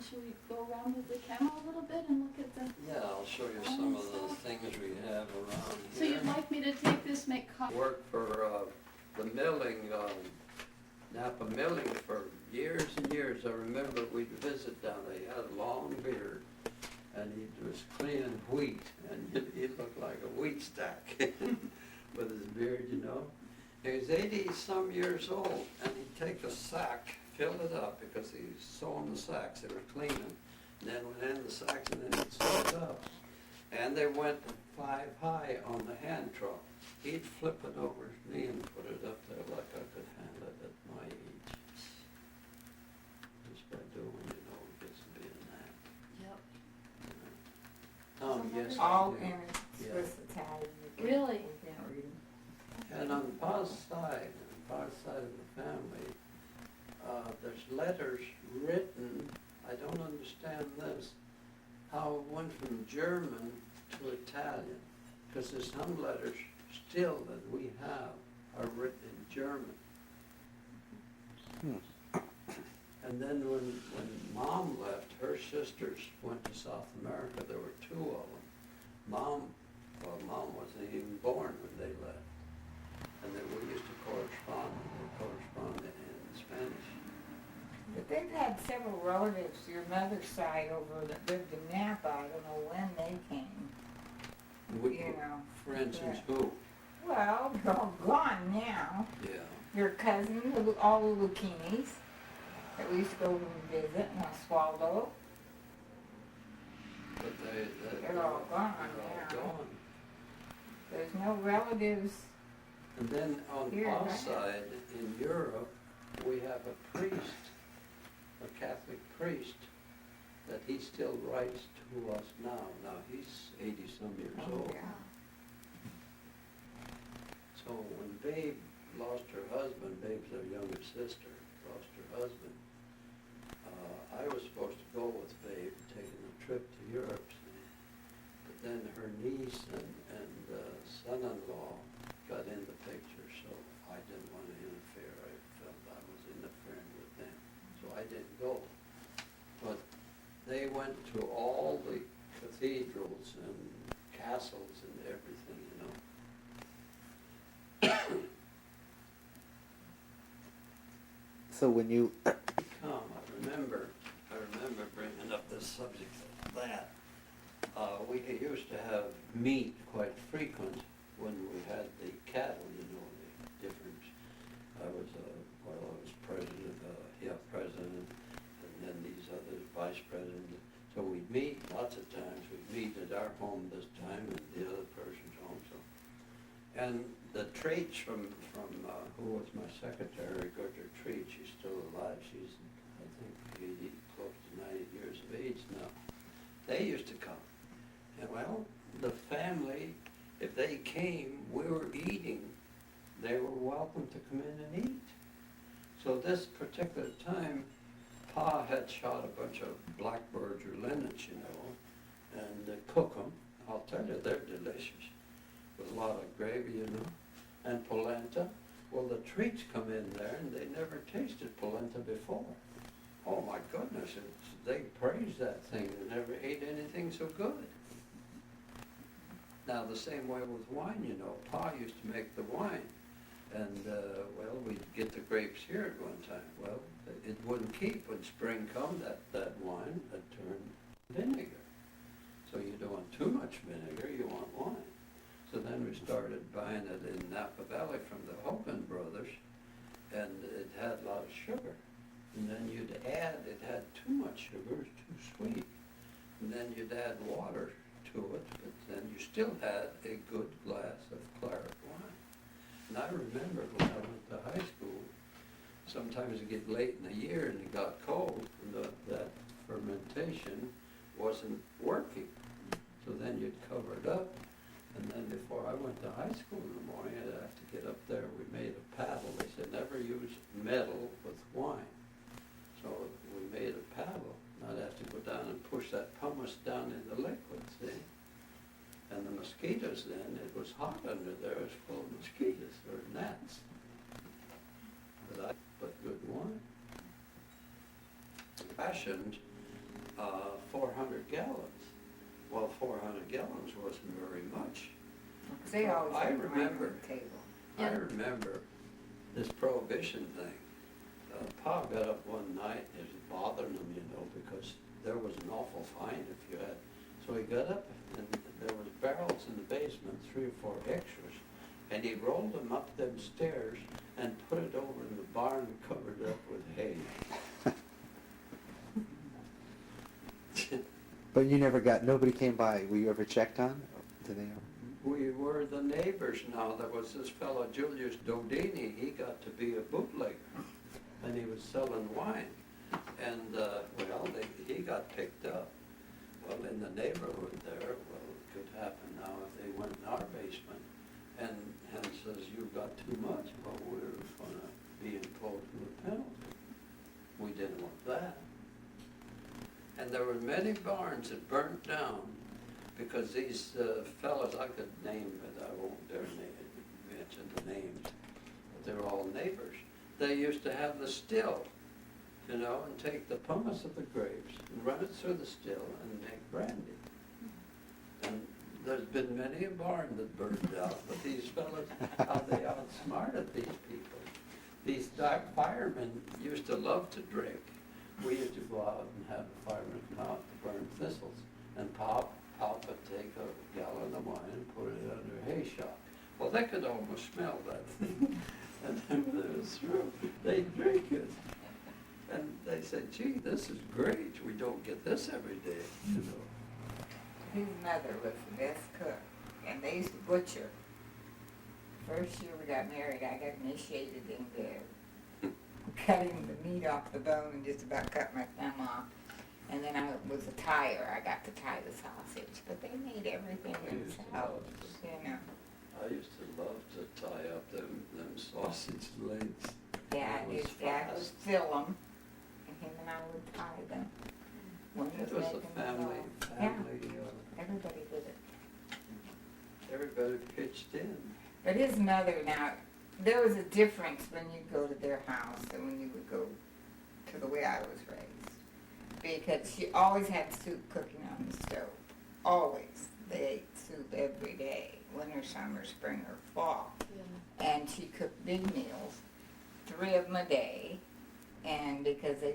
Should we go around with the camera a little bit and look at the... Yeah, I'll show you some of the things we have around So here. you'd like me to take this, make copies? Worked for the milling, Napa Milling for years and years. I remember we'd visit down there. He had a long beard, and he was cleaning wheat, and he looked like a wheat stack with his beard, you know. He was 80-some years old, and he'd take a sack, fill it up, because he was sewing the sacks. They were cleaning, and then went in the sacks, and then he'd sew it up. And they went 5 high on the hand truck. He'd flip it over his knee and put it up there like I could handle it at my age. Just by doing, you know, it gets to be an act. Yep. Yes, All I do. in Yeah. Swiss Italian. Really? You can't read them. And on Pa's side, of the family, there's letters written, I don't understand this, how it went from German to Italian, because there's some letters still that we have are written in German. And then when Mom left, her sisters went to South America. There were 2 of them. Mom wasn't even born when they left. And then we used to correspond. They corresponded in Spanish. But they've had several relatives, your mother's side over that lived in Napa. I don't know when they came. You know. For instance, Yeah. who? Well, they're all gone now. Yeah. Your cousin, all the Lukinis, that we used to go and visit in Oswaldo. But They're all gone they're now. all gone. There's no relatives. And then on Here, our right. side, in Europe, we have a priest, a Catholic priest, that he still writes to us now. Now, he's 80-some years old. Yeah. So when Babe lost her husband, Babe's our younger sister, lost her husband, I was supposed to go with Babe, taking a trip to Europe. See. But then her niece and son-in-law got in the picture, so I didn't want to interfere. I felt I was interfering with them, so I didn't go. But they went to all the cathedrals and castles and everything, you know. So when you, Come, I remember bringing up this subject of that. We used to have meat quite frequent when we had the cattle, you know, the different, I was president, and then these others, vice president. So we'd meet lots of times. We'd meet at our home this time and the other person's home, so. And the Treats from who was my secretary, Gertrude Treat, she's still alive. She's, I think, 80, close to 90 years of age now. They used to come. And well, the family, if they came, we were eating, they were welcome to come in and eat. So this particular time, Pa had shot a bunch of blackbirds or linnets, you know, and cook them. I'll tell you, they're delicious, with a lot of gravy, you know, and polenta. Well, the Treats come in there, and they never tasted polenta before. Oh, my goodness, they praised that thing. They never ate anything so good. Now, the same way with wine, you know. Pa used to make the wine. And, well, we'd get the grapes here at one time. Well, it wouldn't keep. When spring come, that wine had turned vinegar. So you don't want too much vinegar, you want wine. So then we started buying it in Napa Valley from the Hogan brothers, and it had a lot of sugar. And then you'd add, it had too much sugar, it was too sweet. And then you'd add water to it, but then you still had a good glass of claret wine. And I remember when I went to high school, sometimes it'd get late in the year and it got cold, and that fermentation wasn't working. So then you'd cover it up, and then before I went to high school in the morning, I'd have to get up there. We made a paddle. They said never use metal with wine. So we made a paddle, and I'd have to go down and push that pumice pumice down in the liquid, see? And the mosquitoes then, it was hot under there, it was full of mosquitoes or gnats. But I put good wine. Fashioned 400 gallons. Well, 400 gallons wasn't very much. They always I have wine remember. on the table. I Yeah. remember this prohibition thing. Pa got up one night, it was bothering him, you know, because there was an awful fine if you had. So he got up and there was barrels in the basement, 3 or 4 extras, and he rolled them up them stairs and put it over in the barn covered up with hay. But you never got, nobody came by. Were you ever checked on? Did they ever? We were the neighbors now. There was this fellow, Julius Dodini, he got to be a bootlegger, and he was selling wine. And, he got picked up. Well, in the neighborhood there, well, it could happen now if they went in our basement and says, you've got too much, well, we're gonna be imposed with a penalty. We didn't want that. And there were many barns that burnt down because these fellas, I could name, but I won't dare mention the names, but they were all neighbors. They used to have the still, you know, and take the pumice of the grapes and run it through the still and make brandy. And there's been many a barn that burned out, but these fellas, how they outsmarted these people. These dark firemen used to love to drink. We used to go out and have the firemen come out to burn thistles, and Pop would take a gallon of wine and put it under a hay shock. Well, they could almost smell that thing. And then when it was through, they'd drink it. And they said, gee, this is great. We don't get this every day, you know. His mother was the best cook, and they used to butcher. First year we got married, I got initiated into cutting the meat off the bone and just about cut my thumb off. And then I was a tyer, I got to tie the sausage, but they made everything themselves, you know. I used to love to tie up them sausage legs. Dad, It was his dad would fast. fill them, and him and I would tie them. One It was a making the family, dough. Everybody did it. everybody pitched in. But his mother, now, there was a difference when you go to their house and when you would go to the way I was raised. Because she always had soup cooking on the stove. Always. They ate soup every day, winter, summer, spring, or fall. Yeah. And she cooked big meals, 3 of them a day. And because they